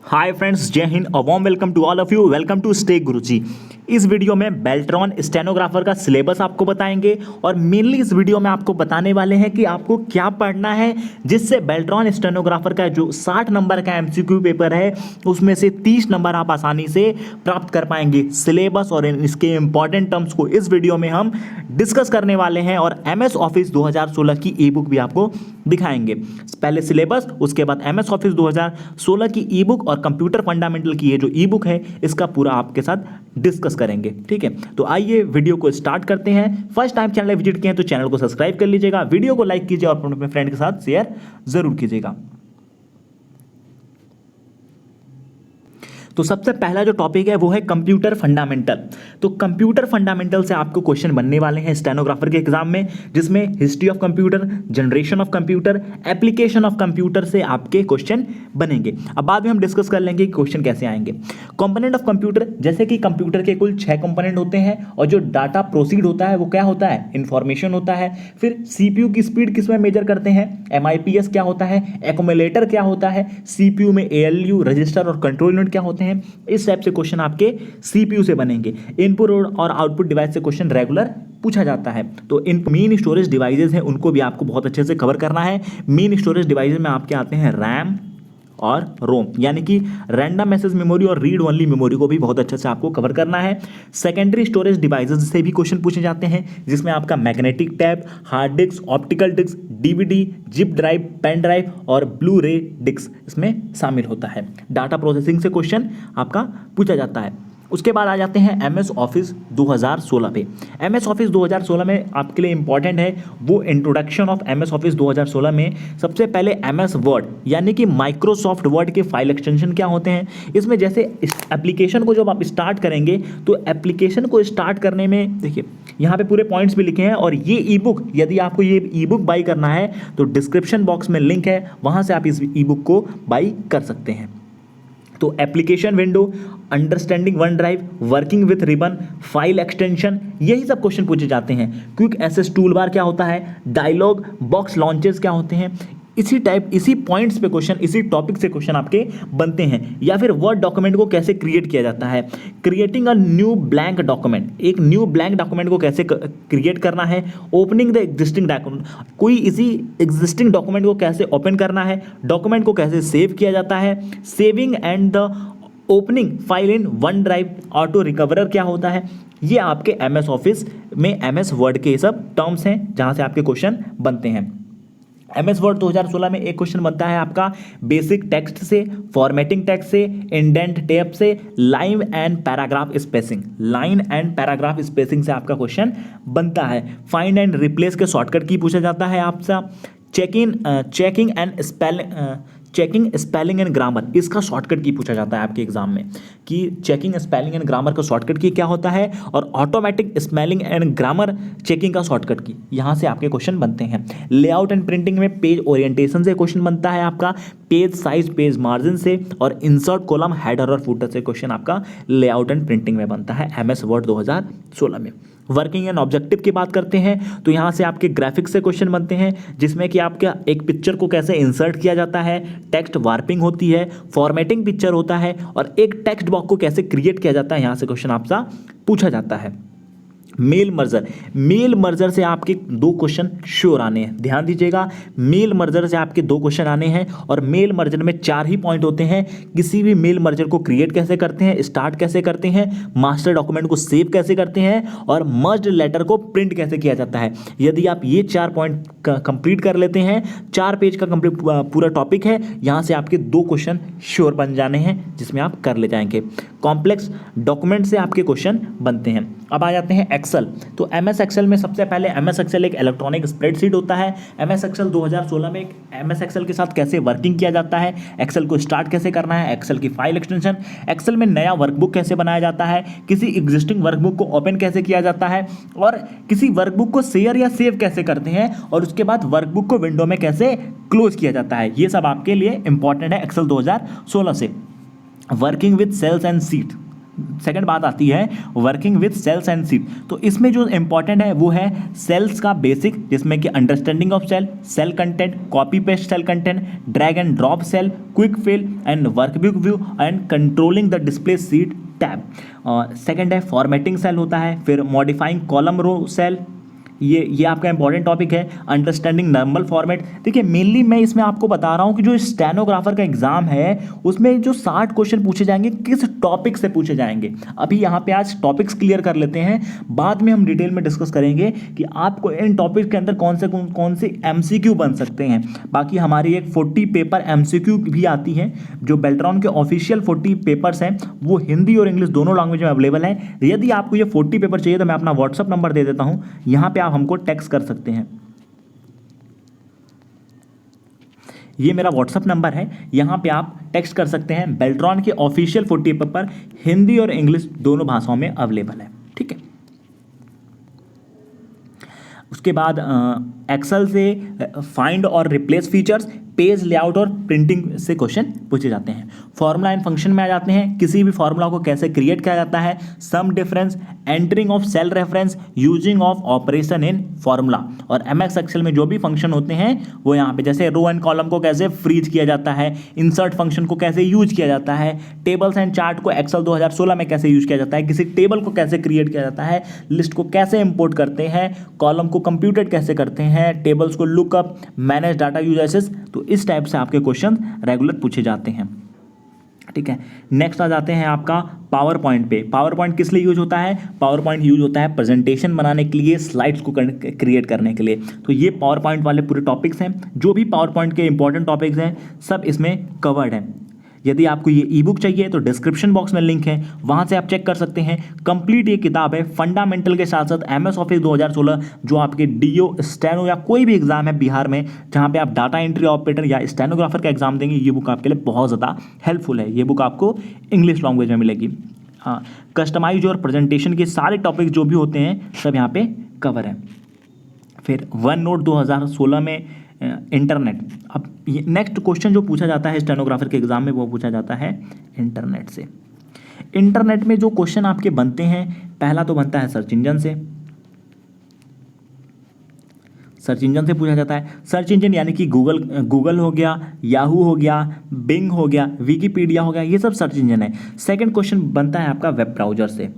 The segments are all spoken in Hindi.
हाय फ्रेंड्स, जय Hind, a warm welcome to all of you. Welcome to stay Guruji. इस वीडियो में बेल्ट्रॉन स्टेनोग्राफर का सिलेबस आपको बताएंगे और मेनली इस वीडियो में आपको बताने वाले हैं कि आपको क्या पढ़ना है जिससे बेल्ट्रॉन स्टेनोग्राफर का जो 60 नंबर का एमसीक्यू पेपर है उसमें से 30 नंबर आप आसानी से प्राप्त कर पाएंगे। सिलेबस और इसके इंपॉर्टेंट टर्म्स को इस वीडियो में हम डिस्कस करने वाले हैं और एमएस ऑफिस 2016 की ई बुक भी आपको दिखाएंगे। पहले सिलेबस, उसके बाद एमएस ऑफिस 2016 की ई बुक और कंप्यूटर फंडामेंटल की ये जो ई बुक है इसका पूरा आपके साथ डिस्कस करेंगे। ठीक है, तो आइए वीडियो को स्टार्ट करते हैं। फर्स्ट टाइम चैनल विजिट किए हैं तो चैनल को सब्सक्राइब कर लीजिएगा, वीडियो को लाइक कीजिए और अपने फ्रेंड के साथ शेयर जरूर कीजिएगा। तो सबसे पहला जो टॉपिक है वो है कंप्यूटर फंडामेंटल। तो कंप्यूटर फंडामेंटल से आपको क्वेश्चन बनने वाले हैं स्टेनोग्राफर के एग्जाम में, जिसमें history of computer, generation of computer, application of computer से आपके क्वेश्चन बनेंगे। अब बाद में हम डिस्कस कर लेंगे कि क्वेश्चन कैसे आएंगे। कंपोनेंट ऑफ कंप्यूटर, जैसे कि कंप्यूटर के कुल 6 कंपोनेंट होते हैं और जो डाटा प्रोसीड होता है वो क्या होता है, इंफॉर्मेशन होता है। फिर सीपीयू की स्पीड किसमें मेजर करते हैं, एमआईपीएस क्या होता है, एक्यूमुलेटर क्या होता है, सीपीयू में एएलयू, रजिस्टर और कंट्रोल यूनिट क्या होते हैं। इस टाइप से क्वेश्चन आपके सीपीयू से बनेंगे। इनपुट और आउटपुट डिवाइस से क्वेश्चन रेगुलर पूछा जाता है। तो इन मेन स्टोरेज डिवाइसेस हैं उनको भी आपको बहुत अच्छे से कवर करना है। मेन स्टोरेज डिवाइसेस में आपके आते हैं रैम और रोम, यानी कि रैंडम एक्सेस मेमोरी और रीड ओनली मेमोरी को भी बहुत अच्छे से आपको कवर करना है। सेकेंडरी स्टोरेज डिवाइसेस से भी क्वेश्चन पूछे जाते हैं, जिसमें आपका magnetic tab, hard disk, optical disk, DVD, zip drive, pen drive और ब्लू रे डिस्क इसमें शामिल होता है। डाटा प्रोसेसिंग से क्वेश्चन आपका पूछा जाता है। उसके बाद आ जाते हैं एमएस ऑफिस 2016 पे। एमएस ऑफिस 2016 में आपके लिए इंपॉर्टेंट है वो इंट्रोडक्शन ऑफ एमएस ऑफिस 2016 में सबसे पहले एमएस वर्ड यानी कि माइक्रोसॉफ्ट वर्ड के फाइल एक्सटेंशन क्या होते हैं। इसमें जैसे इस एप्लीकेशन को जब आप स्टार्ट करेंगे तो एप्लीकेशन को स्टार्ट करने में देखिए यहाँ पे पूरे पॉइंट्स भी लिखे हैं और ये ई बुक, यदि आपको ये ई बुक बाई करना है तो डिस्क्रिप्शन बॉक्स में लिंक है, वहाँ से आप इस ई बुक को बाई कर सकते हैं। तो application window, understanding one drive, working with ribbon, file extension, यही सब क्वेश्चन पूछे जाते हैं। क्विक एक्सेस टूल बार क्या होता है, डायलॉग बॉक्स लॉन्चेस क्या होते हैं, इसी पॉइंट्स पे क्वेश्चन, इसी टॉपिक से क्वेश्चन आपके बनते हैं। या फिर वर्ड डॉक्यूमेंट को कैसे क्रिएट किया जाता है, creating a new blank document, एक न्यू ब्लैंक डॉक्यूमेंट को कैसे क्रिएट करना है, ओपनिंग द एग्जिस्टिंग डॉक्यूमेंट, कोई इसी एग्जिस्टिंग डॉक्यूमेंट को कैसे ओपन करना है, डॉक्यूमेंट को कैसे सेव किया जाता है, saving and the opening file in OneDrive, auto recoverer क्या होता है। ये आपके एमएस ऑफिस में एमएस वर्ड के सब टर्म्स हैं जहां से आपके क्वेश्चन बनते हैं। एमएस वर्ड 2016 में एक क्वेश्चन बनता है आपका बेसिक टेक्स्ट से, फॉर्मेटिंग टेक्स्ट से, इंडेंट टैब से, line and paragraph spacing, line and paragraph spacing से आपका क्वेश्चन बनता है। फाइंड एंड रिप्लेस के शॉर्टकट की पूछा जाता है आपसे। चेकिंग स्पेलिंग एंड ग्रामर, इसका शॉर्टकट की पूछा जाता है आपके एग्जाम में कि चेकिंग स्पेलिंग एंड ग्रामर का शॉर्टकट की क्या होता है, और automatic spelling and grammar checking का शॉर्टकट की, यहाँ से आपके क्वेश्चन बनते हैं। लेआउट एंड प्रिंटिंग में पेज ओरिएंटेशन से क्वेश्चन बनता है आपका, पेज साइज, पेज मार्जिन से, और इंसर्ट कॉलम, हेडर और फुटर से क्वेश्चन आपका लेआउट एंड प्रिंटिंग में बनता है एमएस वर्ड 2016 में। वर्किंग एंड ऑब्जेक्टिव की बात करते हैं तो यहाँ से आपके ग्राफिक्स से क्वेश्चन बनते हैं, जिसमें कि आपके एक पिक्चर को कैसे इंसर्ट किया जाता है, टेक्स्ट वार्पिंग होती है, फॉर्मेटिंग पिक्चर होता है, और एक टेक्स्ट बॉक्स को कैसे क्रिएट किया जाता है, यहाँ से क्वेश्चन आपसे पूछा जाता है। मेल मर्जर से आपके 2 क्वेश्चन श्योर आने हैं, ध्यान दीजिएगा। मेल मर्जर से आपके 2 क्वेश्चन आने हैं और मेल मर्जर में 4 ही पॉइंट होते हैं। किसी भी मेल मर्जर को क्रिएट कैसे करते हैं, स्टार्ट कैसे करते हैं, मास्टर डॉक्यूमेंट को सेव कैसे करते हैं, और मर्ज्ड लेटर को प्रिंट कैसे किया जाता है। यदि आप ये 4 पॉइंट कंप्लीट कर लेते हैं, 4 पेज का कंप्लीट पूरा टॉपिक है, यहाँ से आपके 2 क्वेश्चन श्योर बन जाने हैं जिसमें आप कर ले जाएंगे। कॉम्प्लेक्स डॉक्यूमेंट से आपके क्वेश्चन बनते हैं। अब आ जाते हैं एक्सेल। तो एमएस एक्सेल में सबसे पहले एमएस एक्सेल एक इलेक्ट्रॉनिक स्प्रेडशीट होता है। एमएस एक्सेल 2016 में एमएस एक्सेल के साथ कैसे वर्किंग किया जाता है, एक्सेल को स्टार्ट कैसे करना है, एक्सेल की फाइल एक्सटेंशन, एक्सेल में नया वर्कबुक कैसे बनाया जाता है, किसी एग्जिस्टिंग वर्कबुक को ओपन कैसे किया जाता है, और किसी वर्कबुक को शेयर या सेव कैसे करते हैं, और उसके बाद वर्कबुक को विंडो में कैसे क्लोज किया जाता है। ये सब आपके लिए इंपॉर्टेंट है एक्सेल 2016 से। Working with cells and sheet, second बात आती है working with cells and sheet. तो इसमें जो इंपॉर्टेंट है वो है सेल्स का बेसिक, जिसमें कि understanding of cell, cell content, copy paste cell content, drag and drop cell, quick fill and workbook view and controlling the display sheet tab. Second है फॉर्मेटिंग सेल होता है, फिर मॉडिफाइंग कॉलम रो सेल, ये आपका इंपॉर्टेंट टॉपिक है। Understanding normal format. देखिए मेनली मैं इसमें आपको बता रहा हूँ कि जो स्टेनोग्राफर का एग्जाम है उसमें जो 60 क्वेश्चन पूछे जाएंगे किस टॉपिक से पूछे जाएंगे। अभी यहाँ पे आज टॉपिक्स क्लियर कर लेते हैं, बाद में हम डिटेल में डिस्कस करेंगे कि आपको इन टॉपिक के अंदर कौन से MCQ बन सकते हैं। बाकी हमारी एक 40 पेपर MCQ भी आती है, जो बेल्ट्रॉन के ऑफिशियल 40 पेपर्स हैं वो हिंदी और इंग्लिश दोनों लैंग्वेज में अवेलेबल है। यदि आपको ये 40 पेपर चाहिए तो मैं अपना व्हाट्सअप नंबर दे देता हूँ, यहाँ पे आप हमको टेक्स्ट कर सकते हैं। ये मेरा व्हाट्सअप नंबर है, यहां पे आप टेक्स्ट कर सकते हैं। बेल्ट्रॉन के ऑफिशियल 40 पेपर हिंदी और इंग्लिश दोनों भाषाओं में अवेलेबल है, ठीक है। उसके बाद एक्सेल से फाइंड और रिप्लेस फीचर्स, पेज लेआउट और प्रिंटिंग से क्वेश्चन पूछे जाते हैं। फॉर्मूला एंड फंक्शन में आ जाते हैं, किसी भी फॉर्मूला को कैसे क्रिएट किया जाता है, sum difference, entering of cell reference, using of operation in formula. और MS एक्सेल में जो भी फंक्शन होते हैं वो यहाँ पे, जैसे रो एंड कॉलम को कैसे फ्रीज किया जाता है, इंसर्ट फंक्शन को कैसे यूज किया जाता है, टेबल्स एंड चार्ट को एक्सेल 2016 में कैसे यूज किया जाता है, किसी टेबल को कैसे क्रिएट किया जाता है, लिस्ट को कैसे इंपोर्ट करते हैं, कॉलम को कंप्यूटेड कैसे करते हैं, टेबल्स को लुकअप, मैनेज डाटा यूजेस। तो इस टाइप से आपके क्वेश्चन रेगुलर पूछे जाते हैं, ठीक है। नेक्स्ट आ जाते हैं आपका पावर पॉइंट पे। पावर पॉइंट किस लिए यूज होता है? पावर पॉइंट यूज होता है प्रेजेंटेशन बनाने के लिए, स्लाइड्स को क्रिएट करने के लिए। तो ये पावर पॉइंट वाले पूरे टॉपिक्स हैं, जो भी पावर पॉइंट के इंपॉर्टेंट टॉपिक्स हैं सब इसमें कवर्ड हैं। यदि आपको ये ई बुक चाहिए तो डिस्क्रिप्शन बॉक्स में लिंक है, वहाँ से आप चेक कर सकते हैं। कंप्लीट ये किताब है, फंडामेंटल के साथ साथ MS ऑफिस 2016 जो आपके DO, स्टेनो या कोई भी एग्जाम है बिहार में जहाँ पे आप डाटा एंट्री ऑपरेटर या स्टेनोग्राफर का एग्जाम देंगे, ये बुक आपके लिए बहुत ज़्यादा हेल्पफुल है। ये बुक आपको इंग्लिश लैंग्वेज में मिलेगी। हाँ, कस्टमाइज और प्रेजेंटेशन के सारे टॉपिक जो भी होते हैं सब यहाँ पे कवर है। फिर वन नोट 2016 में इंटरनेट। अब नेक्स्ट क्वेश्चन जो पूछा जाता है स्टेनोग्राफर के एग्जाम में वो पूछा जाता है इंटरनेट से। इंटरनेट में जो क्वेश्चन आपके बनते हैं, पहला तो बनता है सर्च इंजन से। सर्च इंजन से पूछा जाता है। सर्च इंजन यानी कि गूगल हो गया, याहू हो गया, बिंग हो गया, विकीपीडिया हो गया, ये सब सर्च इंजन है। सेकंड क्वेश्चन बनता है आपका वेब ब्राउजर से।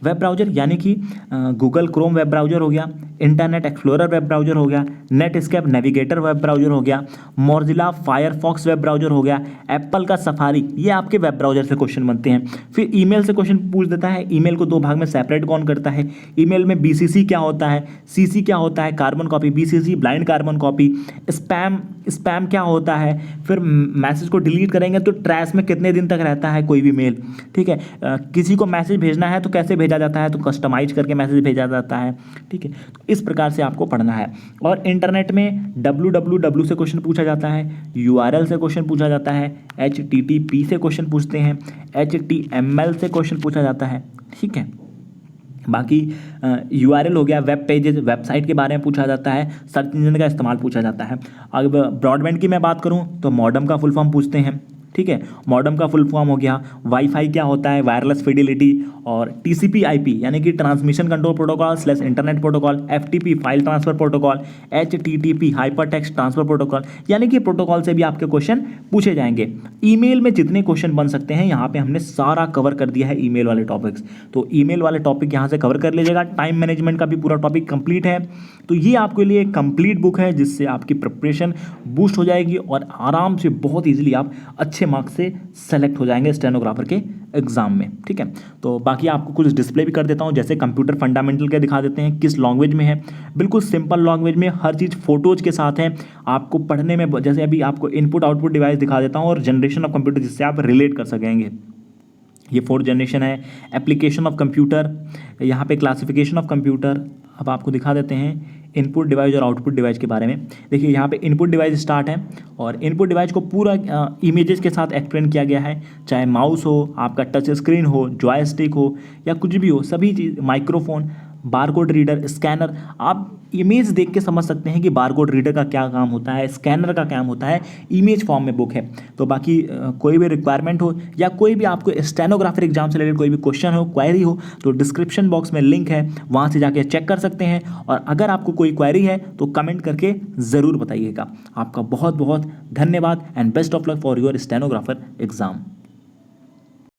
वेब ब्राउजर यानी कि गूगल क्रोम वेब ब्राउजर हो गया, इंटरनेट एक्सप्लोरर वेब ब्राउजर हो गया, नेटस्केप नेविगेटर वेब ब्राउजर हो गया, मोजिला फायरफॉक्स वेब ब्राउजर हो गया, एप्पल का सफारी, ये आपके वेब ब्राउजर से क्वेश्चन बनते हैं। फिर ईमेल से क्वेश्चन पूछ देता है। ईमेल को दो भाग में सेपरेट कौन करता है? ईमेल में BCC क्या होता है, CC क्या होता है, carbon copy, BCC blind carbon copy, spam क्या होता है। फिर मैसेज को डिलीट करेंगे तो ट्रैश में कितने दिन तक रहता है कोई भी मेल, ठीक है। किसी को मैसेज भेजना है तो कैसे भेजा जाता है, तो कस्टमाइज करके मैसेज भेजा जाता है, ठीक है। तो इस प्रकार से आपको पढ़ना है। और इंटरनेट में www से क्वेश्चन पूछा जाता है, URL से क्वेश्चन पूछा जाता है, HTTP से क्वेश्चन पूछते हैं, HTML से क्वेश्चन पूछा जाता है, ठीक है। बाकी URL हो गया, वेब पेजेस, वेबसाइट के बारे में पूछा जाता है, सर्च इंजन का इस्तेमाल पूछा जाता है। अब ब्रॉडबैंड की मैं बात करूं तो मॉडेम का फुल फॉर्म पूछते हैं, ठीक है। मॉडेम का फुल फॉर्म हो गया, वाईफाई क्या होता है, वायरलेस फिडिलिटी, और TCP/IP यानी कि transmission control protocol / internet protocol, FTP file transfer protocol, HTTP hyper text transfer protocol, यानी कि प्रोटोकॉल से भी आपके क्वेश्चन पूछे जाएंगे। ईमेल में जितने क्वेश्चन बन सकते हैं यहाँ पे हमने सारा कवर कर दिया है ईमेल वाले टॉपिक्स, तो ईमेल वाले टॉपिक यहाँ से कवर कर लीजिएगा। टाइम मैनेजमेंट का भी पूरा टॉपिक कंप्लीट है, तो ये आपके लिए एक कंप्लीट बुक है जिससे आपकी प्रिपरेशन बूस्ट हो जाएगी और आराम से बहुत ईजिली आप अच्छे मार्क्स से सेलेक्ट हो जाएंगे स्टेनोग्राफर के एग्जाम में, ठीक है। तो बाकी आपको कुछ डिस्प्ले भी कर देता हूं, जैसे कंप्यूटर फंडामेंटल के दिखा देते हैं किस लैंग्वेज में है, बिल्कुल सिंपल लैंग्वेज में, हर चीज़ फोटोज के साथ है, आपको पढ़ने में। जैसे अभी आपको इनपुट आउटपुट डिवाइस दिखा देता हूं और जनरेशन ऑफ कंप्यूटर, जिससे आप रिलेट कर सकेंगे। ये 4th जनरेशन है। एप्लीकेशन ऑफ कंप्यूटर, यहाँ पे क्लासिफिकेशन ऑफ कंप्यूटर। अब आपको दिखा देते हैं इनपुट डिवाइस और आउटपुट डिवाइस के बारे में। देखिए यहाँ पे इनपुट डिवाइस स्टार्ट है और इनपुट डिवाइस को पूरा इमेजेस के साथ एक्सप्लेन किया गया है, चाहे माउस हो, आपका टच स्क्रीन हो, जॉयस्टिक हो या कुछ भी हो, सभी चीज़, माइक्रोफोन, बारकोड रीडर, स्कैनर। आप इमेज देख के समझ सकते हैं कि बारकोड रीडर का क्या काम होता है, स्कैनर का काम होता है, इमेज फॉर्म में बुक है। तो बाकी कोई भी रिक्वायरमेंट हो या कोई भी आपको स्टेनोग्राफर एग्जाम से रिलेटेड कोई भी क्वेश्चन हो, क्वेरी हो, तो डिस्क्रिप्शन बॉक्स में लिंक है, वहाँ से जाके चेक कर सकते हैं। और अगर आपको कोई क्वेरी है तो कमेंट करके ज़रूर बताइएगा। आपका बहुत बहुत धन्यवाद and best of luck for your stenographer exam.